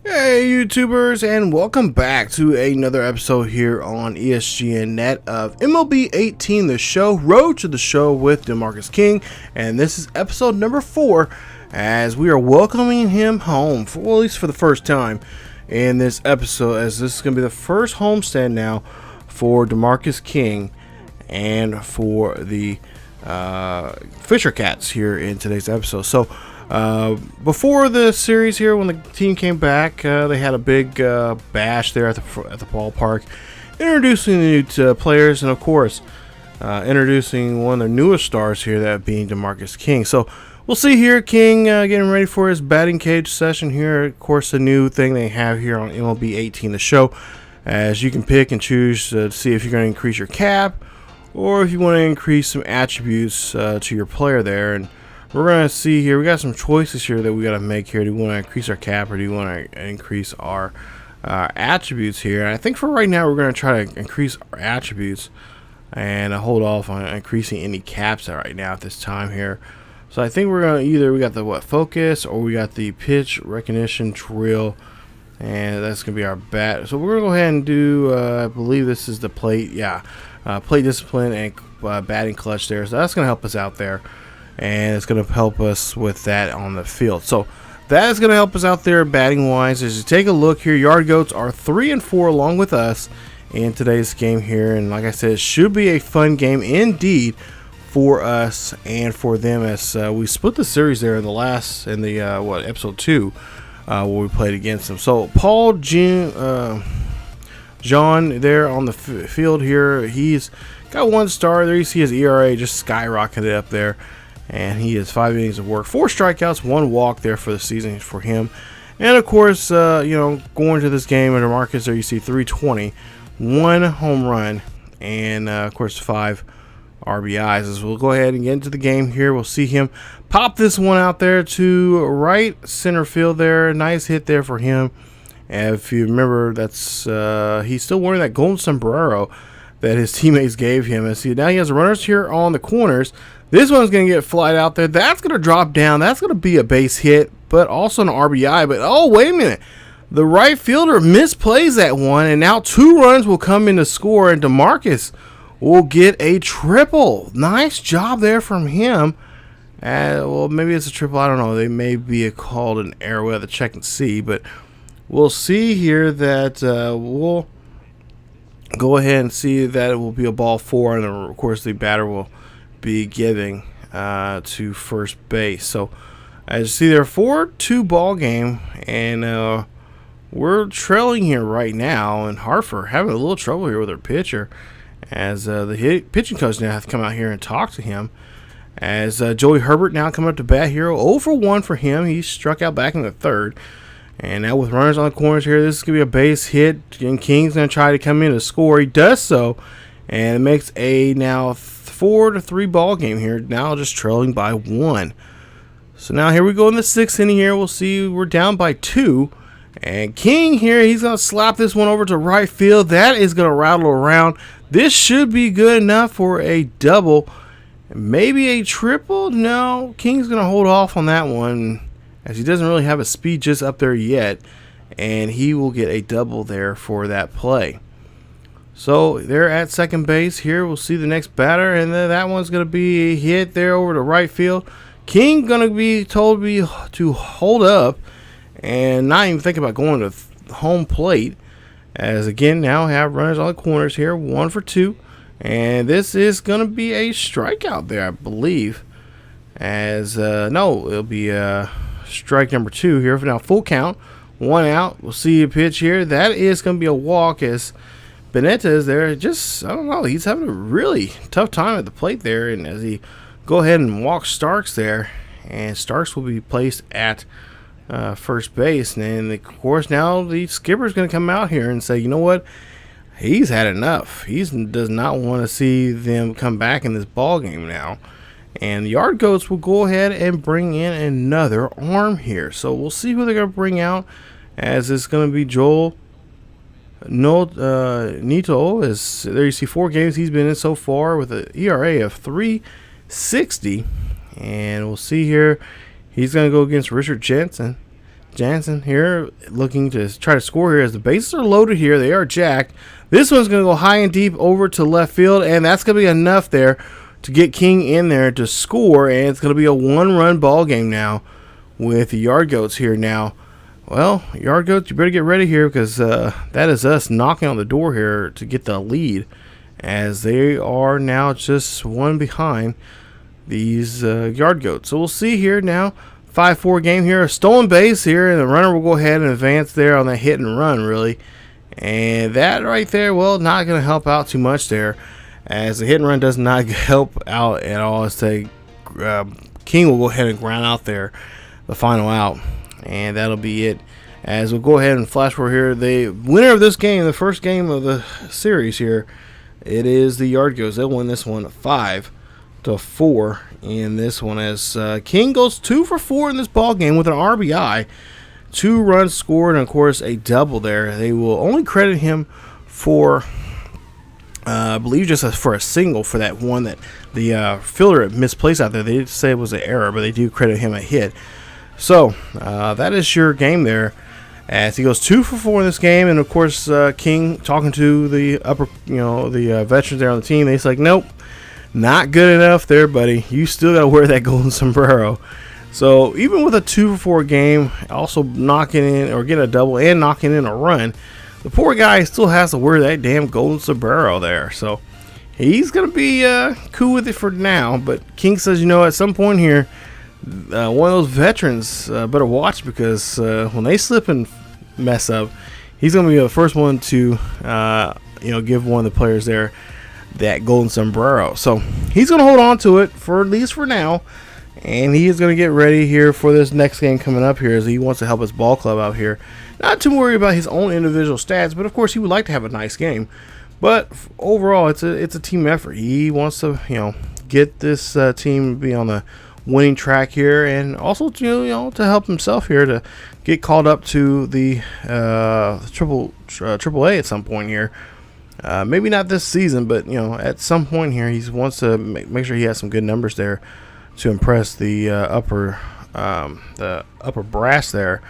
Hey YouTubers, and welcome back to another episode here on ESGNet of MLB 18, the show, Road to the Show with DeMarcus King, and this is episode number 4 as we are welcoming him home, at least for the first time in this episode, as this is going to be the first homestand now for DeMarcus King and for the Fisher Cats here in today's episode. So before the series here, when the team came back, they had a big bash there at the ballpark, introducing the new players, and of course introducing one of the newest stars here, that being DeMarcus King. So we'll see here King getting ready for his batting cage session here. Of course, the new thing they have here on MLB 18, the show, as you can pick and choose to see if you're going to increase your cap or if you want to increase some attributes to your player there. And we're going to see here, we got some choices here that we got to make here. Do we want to increase our cap, or do we want to increase our attributes here? And I think for right now, we're going to try to increase our attributes and hold off on increasing any caps right now at this time here. So I think we're going to we got the focus, or we got the pitch recognition drill, and that's going to be our bat. So we're going to go ahead and do, I believe this is the plate, plate discipline and batting clutch there. So that's going to help us out there, and it's going to help us with that on the field. So that is going to help us out there batting wise. As you take a look here, Yard Goats are 3-4 along with us in today's game here, and like I said, it should be a fun game indeed for us and for them, as we split the series there in the episode 2 where we played against them. So Paul John there on the field here, he's got 1 star there. You see his ERA just skyrocketed up there, and he has 5 innings of work, 4 strikeouts, 1 walk there for the season for him. And of course, going to this game under Marcus there, you see 320, 1 home run, and of course 5 RBIs. As we'll go ahead and get into the game here, we'll see him pop this one out there to right center field there. Nice hit there for him. And if you remember, that's he's still wearing that golden sombrero that his teammates gave him. And see, now he has runners here on the corners. This one's going to get flied out there. That's going to drop down. That's going to be a base hit, but also an RBI. But, oh, wait a minute. The right fielder misplays that one, and now 2 runs will come in to score, and DeMarcus will get a triple. Nice job there from him. Well, maybe it's a triple. I don't know. They may be called an error. We'll have to check and see, but we'll see here that we'll go ahead and see that it will be a ball 4, and of course the batter will be giving to first base. So as you see there, 4-2 ball game, and we're trailing here right now, and Hartford having a little trouble here with their pitcher, as the pitching coach now has to come out here and talk to him, as Joey Herbert now coming up to bat here. 0 for 1 for him. He struck out back in the 3rd. And now with runners on the corners here, this is going to be a base hit, and King's going to try to come in to score. He does so, and it makes a now 4-3 ball game here, now just trailing by 1. So now here we go in the 6th inning here. We'll see we're down by 2. And King here, he's going to slap this one over to right field. That is going to rattle around. This should be good enough for a double. Maybe a triple? No, King's going to hold off on that one, as he doesn't really have a speed just up there yet, and he will get a double there for that play. So they're at second base here. We'll see the next batter, and then that one's going to be a hit there over to right field. King going to be told to hold up and not even think about going to home plate, as again now have runners on the corners here, 1 for 2, and this is going to be a strikeout there, I believe, as no, it'll be strike number 2 here for now. Full count, 1 out. We'll see a pitch here. That is going to be a walk, as Benitez there, just, I don't know, he's having a really tough time at the plate there, and as he go ahead and walk Starks there, and Starks will be placed at first base. And of course now the skipper's going to come out here and say, you know what, he's had enough. He does not want to see them come back in this ball game now. And the Yard Goats will go ahead and bring in another arm here. So we'll see who they're going to bring out, as it's going to be Joel Nito. As there you see 4 games he's been in so far with an ERA of 3.60. And we'll see here, he's going to go against Richard Jensen. Jansen here looking to try to score here as the bases are loaded here. They are jacked. This one's going to go high and deep over to left field, and that's going to be enough there to get King in there to score, and it's going to be a one-run ball game now with the Yard Goats here now. Well, Yard Goats, you better get ready here because that is us knocking on the door here to get the lead, as they are now just one behind these Yard Goats. So we'll see here now. 5-4 game here. A stolen base here, and the runner will go ahead and advance there on that hit and run, really. And that right there, well, not going to help out too much there, as the hit and run does not help out at all. As King will go ahead and ground out there the final out, and that'll be it. As we'll go ahead and flash forward here, the winner of this game, the first game of the series here, it is the Yard Goats. They'll win this one 5-4 in this one, as King goes 2 for 4 in this ball game with an RBI, 2 runs scored, and of course a double there. They will only credit him for I believe just for a single for that one that the fielder had misplaced out there. They did say it was an error, but they do credit him a hit. So that is your game there, as he goes 2 for 4 in this game. And of course King talking to the the veterans there on the team. They're like, nope, not good enough there, buddy. You still got to wear that golden sombrero. So even with a 2 for 4 game, also knocking in or getting a double and knocking in a run, the poor guy still has to wear that damn golden sombrero there. So he's going to be cool with it for now. But King says, at some point here, one of those veterans better watch, because when they slip and mess up, he's going to be the first one to give one of the players there that golden sombrero. So he's going to hold on to it for at least for now. And he is going to get ready here for this next game coming up here, as he wants to help his ball club out here. Not too worried about his own individual stats, but of course he would like to have a nice game. But overall, it's a team effort. He wants to get this team to be on the winning track here, and also to help himself here to get called up to the Triple A at some point here. Maybe not this season, but at some point here, he wants to make sure he has some good numbers there to impress the upper brass there,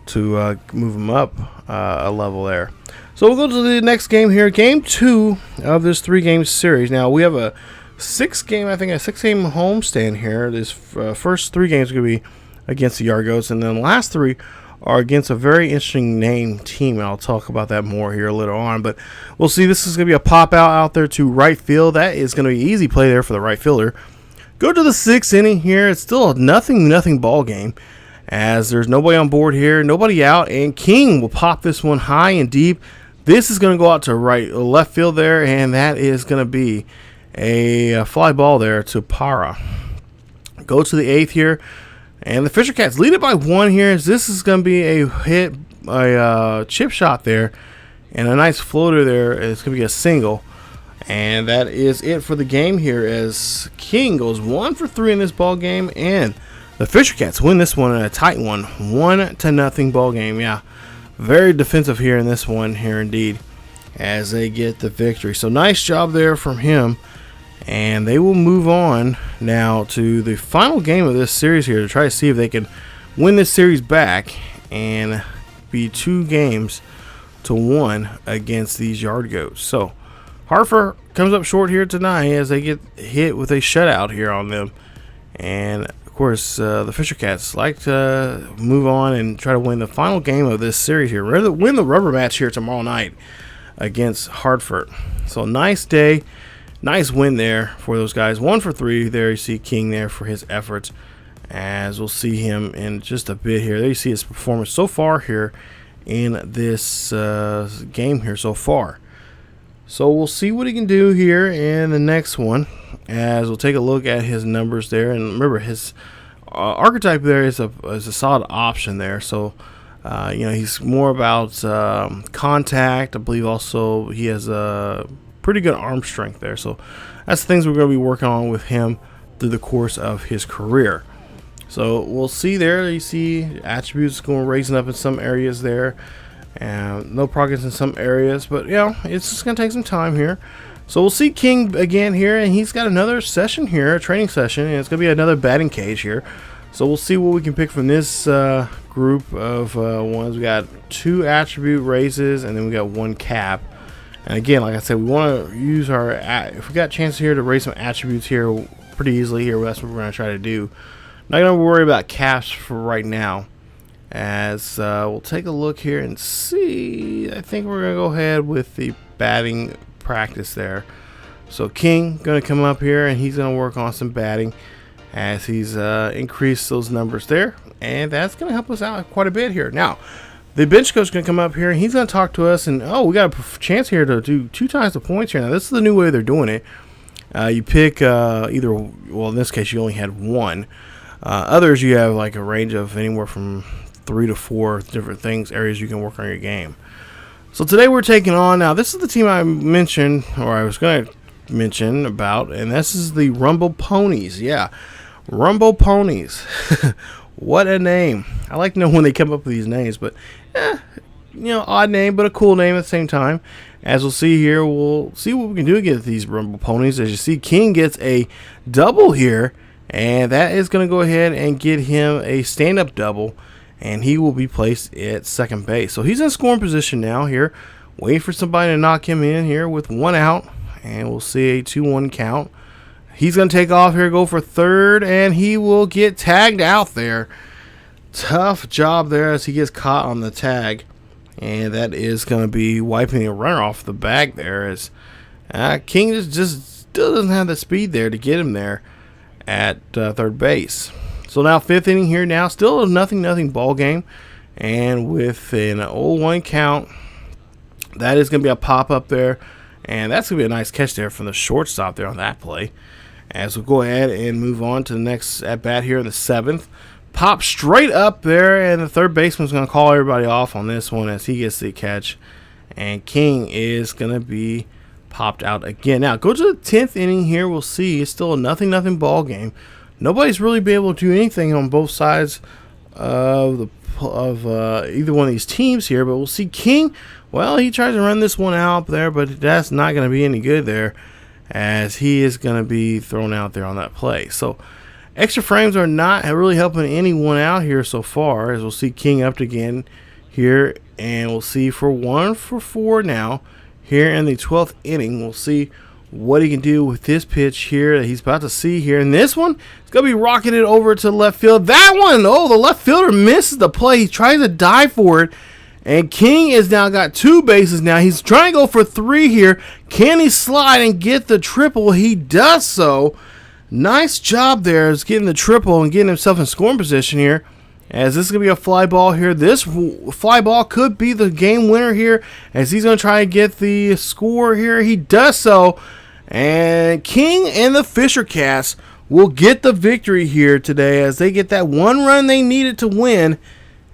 to move him up a level there. So we'll go to the next game here, game 2 of this 3-game series. Now we have a 6-game homestand here. This first 3 games are going to be against the Yard Goats, and then the last 3 are against a very interesting named team, and I'll talk about that more here later on. But we'll see. This is going to be a pop out there to right field. That is going to be an easy play there for the right fielder. Go to the 6th inning here. It's still a nothing ball game, as there's nobody on board here, nobody out, and King will pop this one high and deep. This is going to go out to left field there, and that is going to be a fly ball there to Para. Go to the 8th here, and the Fisher Cats lead it by 1 here, as this is going to be a chip shot there, and a nice floater there. It's going to be a single. And that is it for the game here, as King goes 1 for 3 in this ball game, and the Fisher Cats win this one in a tight one, 1-0 ball game. Yeah, very defensive here in this one here indeed, as they get the victory. So nice job there from him, and they will move on now to the final game of this series here to try to see if they can win this series back and be 2-1 against these Yard Goats. So Hartford comes up short here tonight, as they get hit with a shutout here on them. And of course, the Fisher Cats like to move on and try to win the final game of this series here. Rather win the rubber match here tomorrow night against Hartford. So nice day, nice win there for those guys. 1 for 3 there. You see King there for his efforts, as we'll see him in just a bit here. There you see his performance so far here in this game here so far. So we'll see what he can do here in the next one, as we'll take a look at his numbers there. And remember, his archetype there is a solid option there. So he's more about contact. I believe also he has a pretty good arm strength there. So that's the things we're going to be working on with him through the course of his career. So we'll see there. You see attributes going raising up in some areas there. And no progress in some areas, but it's just gonna take some time here. So we'll see King again here, and he's got another session here, a training session, and it's gonna be another batting cage here So we'll see what we can pick from this group of ones. We got 2 attribute raises, and then we got 1 cap. And again, like I said, we want to use our, if we got a chance here to raise some attributes here pretty easily here, that's what we're going to try to do. Not going to worry about caps for right now, as we'll take a look here and see. I think we're going to go ahead with the batting practice there. So King going to come up here, and he's going to work on some batting as he's increased those numbers there, and that's going to help us out quite a bit here. Now, the bench coach is going to come up here, and he's going to talk to us, and we got a chance here to do 2 times the points here. Now, this is the new way they're doing it. You pick either, well, in this case, you only had 1. Others, you have like a range of anywhere from 3 to 4 different areas you can work on your game. So today we're taking on, now this is the team I mentioned, or I was going to mention about, and this is the Rumble Ponies. Yeah, Rumble Ponies. What a name. I like to know when they come up with these names, but odd name, but a cool name at the same time. As we'll see here, we'll see what we can do against these Rumble Ponies. As you see, King gets a double here, and that is going to go ahead and get him a stand-up double, and he will be placed at second base. So he's in scoring position now here, waiting for somebody to knock him in here with 1 out. And we'll see a 2-1 count. He's going to take off here, go for third, and he will get tagged out there. Tough job there as he gets caught on the tag. And that is going to be wiping a runner off the bag there, as King just still doesn't have the speed there to get him there at third base. So now 5th inning here now. Still a nothing ball game. And with an 0-1 count, that is going to be a pop-up there. And that's going to be a nice catch there from the shortstop there on that play. As we'll go ahead and move on to the next at-bat here in the 7th. Pop straight up there, and the third baseman's going to call everybody off on this one as he gets the catch. And King is going to be popped out again. Now, go to the 10th inning here. We'll see. It's still a nothing ball game. Nobody's really been able to do anything on both sides of either one of these teams here. But we'll see King. Well, he tries to run this one out there, but that's not going to be any good there, as he is going to be thrown out there on that play. So extra frames are not really helping anyone out here so far, as we'll see King up again here, and we'll see for 1 for 4 now here in the 12th inning. We'll see what he can do with this pitch here that he's about to see here. And this one, it's going to be rocketed over to left field. That one, the left fielder misses the play. He tries to dive for it. And King has now got 2 bases now. He's trying to go for 3 here. Can he slide and get the triple? He does so. Nice job there, is getting the triple and getting himself in scoring position here. As this is going to be a fly ball here. This fly ball could be the game winner here, as he's going to try to get the score here. He does so. And King and the Fisher Cats will get the victory here today, as they get that 1 run they needed to win.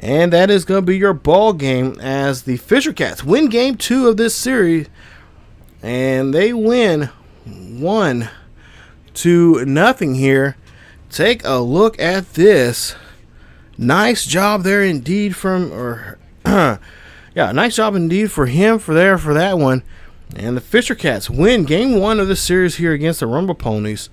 And that is going to be your ball game, as the Fisher Cats win game 2 of this series. And they win 1-0 here. Take a look at this. Nice job there indeed nice job indeed for him for that one. And the Fisher Cats win game 1 of this series here against the Rumble Ponies.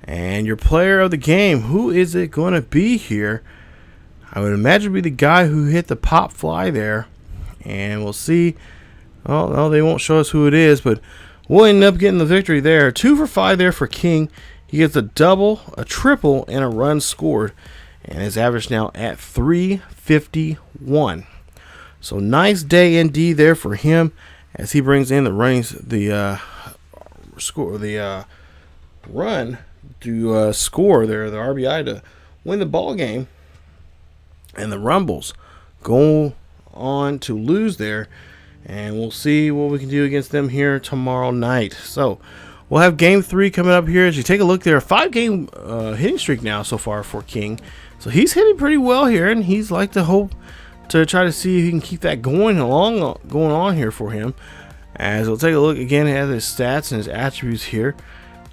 And your player of the game, who is it going to be here? I would imagine it'd be the guy who hit the pop fly there. And we'll see. Oh, no, they won't show us who it is, but we'll end up getting the victory there. 2 for 5 there for King. He gets a double, a triple, and a run scored. And his average now at 351. So nice day indeed there for him, as he brings in the run to score there, the RBI to win the ball game. And the Rumbles go on to lose there, and we'll see what we can do against them here tomorrow night. So we'll have game 3 coming up here. As you take a look there, a 5-game hitting streak now so far for King. So he's hitting pretty well here, and he's like to hope to try to see if he can keep that going on here for him. As we'll take a look again at his stats and his attributes here,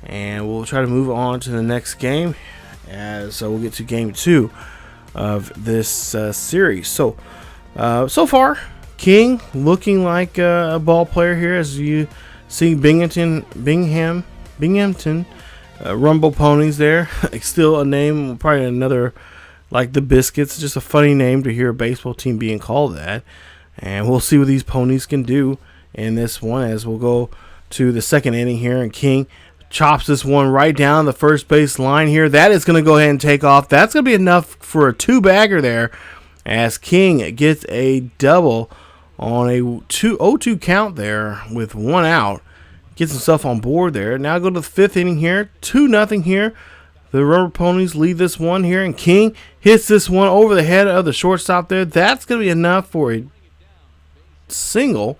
and we'll try to move on to the next game, as we'll get to game 2 of this series. So so far, King looking like a ball player here, as you see Binghamton Rumble Ponies there. Still a name, probably another like the Biscuits. Just a funny name to hear a baseball team being called that. And we'll see what these ponies can do in this one as we'll go to the second inning here. And King chops this one right down the first base line here. That is going to go ahead and take off. That's going to be enough for a 2-bagger there as King gets a double on a 0-2 count there with 1 out. Gets himself on board there. Now go to the 5th inning here. 2-0 here. The Rubber Ponies lead this one here, and King hits this one over the head of the shortstop there. That's going to be enough for a single,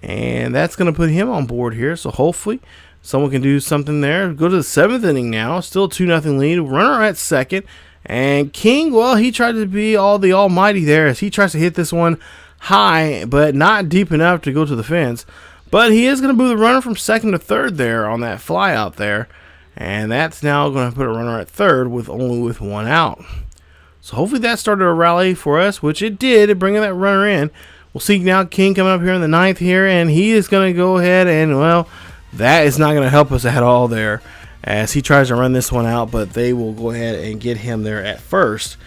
and that's going to put him on board here. So hopefully someone can do something there. Go to the 7th inning now. Still 2-0 lead. Runner at second, and King, well, he tried to be all the almighty there as he tries to hit this one high, but not deep enough to go to the fence. But he is going to move the runner from second to third there on that fly out there. And that's now going to put a runner at third with 1 out. So hopefully that started a rally for us, which it did, bringing that runner in. We'll see now King coming up here in the 9th here, and he is going to go ahead and, well, that is not going to help us at all there as he tries to run this one out, but they will go ahead and get him there at first.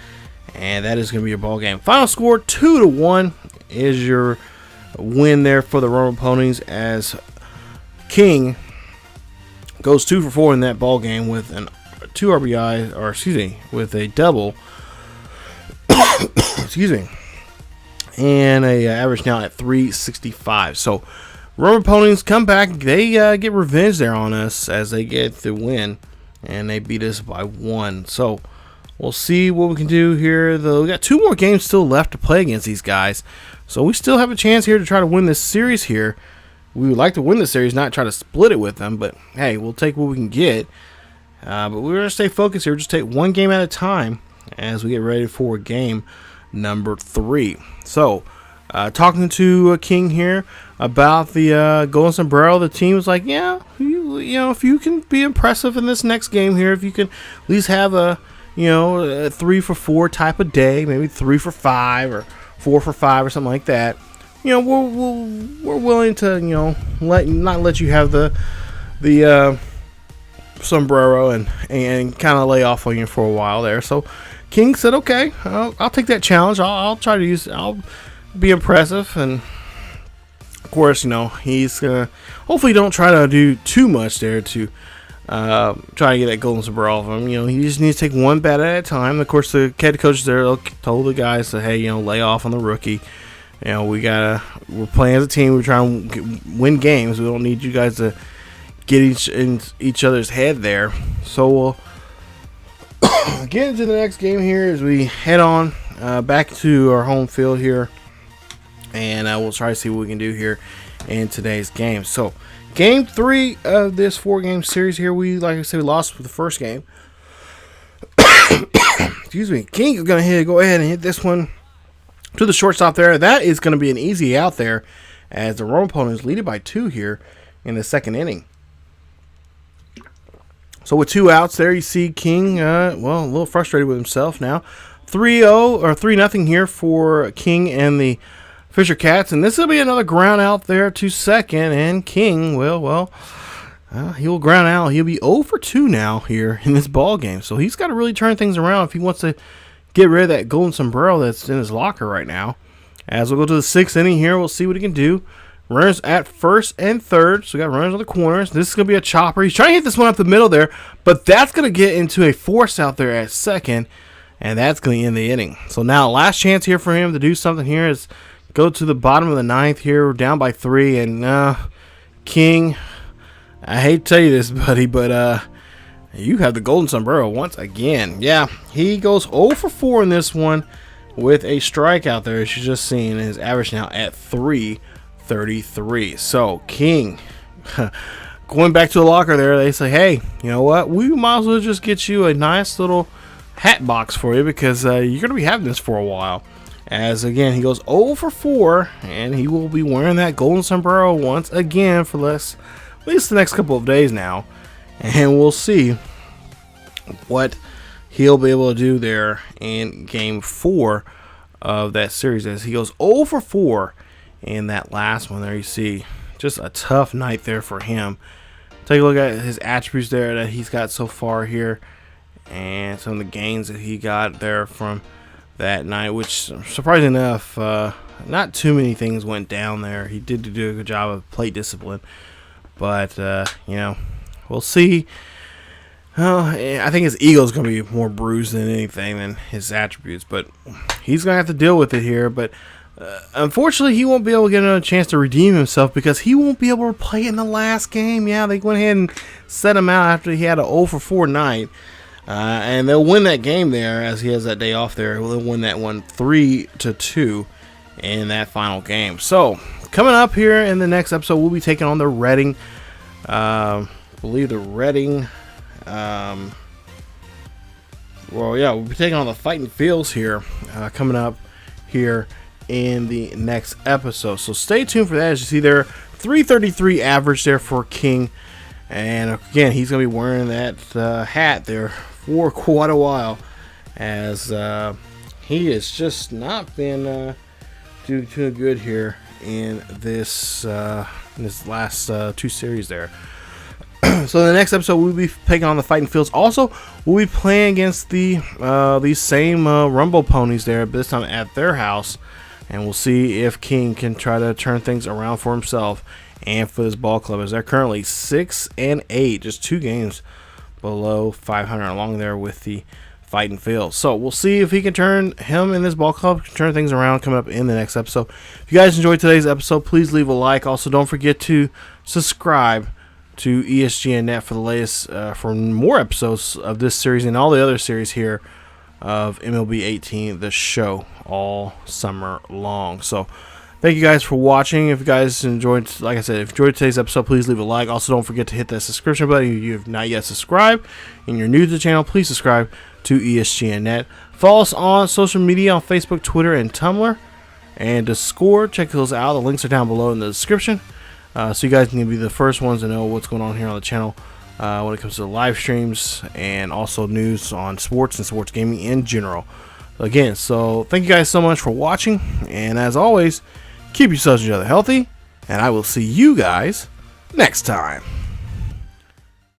And that is going to be your ball game. Final score 2-1 is your win there for the Rubber Ponies as King goes 2 for 4 in that ball game with an 2 RBI, or excuse me, with a double. Excuse me, and a average now at 365. So Rubber Ponies come back. They get revenge there on us as they get the win, and they beat us by 1. So we'll see what we can do here. Though we got 2 more games still left to play against these guys, so we still have a chance here to try to win this series here. We would like to win the series, not try to split it with them, but hey, we'll take what we can get. But we're going to stay focused here. Just take 1 game at a time as we get ready for game number 3. So, talking to King here about the Golden Sombrero, the team was like, yeah, you know, if you can be impressive in this next game here, if you can at least have a 3 for 4 type of day, maybe 3 for 5 or 4 for 5 or something like that. You know, we're willing to, not let you have the sombrero and kind of lay off on you for a while there. So King said, okay, I'll take that challenge. I'll try to I'll be impressive, and of course, he's gonna hopefully don't try to do too much there to try to get that golden sombrero off him. He just needs to take 1 bat at a time. Of course, the head coach there told the guys that, hey, lay off on the rookie. We're playing as a team. We're trying to win games. We don't need you guys to get in each other's head there. So we'll get into the next game here as we head on back to our home field here, and we'll try to see what we can do here in today's game. So game 3 of this 4-game series here, like I said, we lost with the first game. Excuse me. King is going to go ahead and hit this one to the shortstop there. That is going to be an easy out there as the Rubber Ponies lead it by 2 here in the 2nd inning. So with 2 outs there, you see King, a little frustrated with himself now. 3-0 or 3-0 here for King and the Fisher Cats, and this will be another ground out there to second, and King he'll ground out. He'll be 0 for 2 now here in this ball game. So he's got to really turn things around if he wants to get rid of that golden sombrero that's in his locker right now. As we'll go to the 6th inning here, we'll see what he can do. Runners at first and third, so we got runners on the corners. This is going to be a chopper. He's trying to hit this one up the middle there, but that's going to get into a force out there at second, and that's going to end the inning. So now last chance here for him to do something here is go to the bottom of the 9th here. We're down by 3, and King, I hate to tell you this, buddy, but you have the golden sombrero once again. Yeah, he goes 0 for 4 in this one with a strikeout there, as you just seen. His average now at 333. So King, going back to the locker there, they say, hey, you know what? We might as well just get you a nice little hat box for you because you're going to be having this for a while. As again, he goes 0 for 4, and he will be wearing that golden sombrero once again for at least the next couple of days now. And we'll see what he'll be able to do there in game 4 of that series as he goes 0 for 4 in that last one there. You see just a tough night there for him. Take a look at his attributes there that he's got so far here. and some of the gains that he got there from that night, which surprisingly enough, not too many things went down there. He did do a good job of plate discipline, but you know, we'll see. I think his ego is going to be more bruised than anything than his attributes, but he's going to have to deal with it here. But unfortunately, he won't be able to get another chance to redeem himself because he won't be able to play in the last game. Yeah, they went ahead and set him out after he had an 0 for 4 night. And they'll win that game there as he has that day off there. They'll win that one 3-2 in that final game. So, coming up here in the next episode, we'll be taking on the Reading. I believe the Reading. Well, yeah, we'll be taking on the Fighting Fields here, coming up here in the next episode. So stay tuned for that. As you see there, 333 average there for King. And again, he's going to be wearing that hat there for quite a while, as he has just not been doing too good here in this last 2 series there. So the next episode, we'll be taking on the Fighting Fields. Also, we'll be playing against these same Rumble ponies there, but this time at their house. And we'll see if King can try to turn things around for himself and for this ball club, as they're currently 6-8, just 2 games below 500 along there with the Fighting Fields. So we'll see if he can turn him and this ball club, turn things around coming up in the next episode. If you guys enjoyed today's episode, please leave a like. Also, don't forget to subscribe to ESGNet for the latest, for more episodes of this series and all the other series here of MLB 18, the show, all summer long. So thank you guys for watching. If you guys enjoyed, like I said, if you enjoyed today's episode, please leave a like. Also, don't forget to hit that subscription button if you have not yet subscribed and you're new to the channel. Please subscribe to ESGNet. Follow us on social media on Facebook, Twitter, and Tumblr, and Discord. Check those out. The links are down below in the description. So you guys can be the first ones to know what's going on here on the channel when it comes to live streams and also news on sports and sports gaming in general. Again, so thank you guys so much for watching, and as always, keep yourselves and each other healthy, and I will see you guys next time.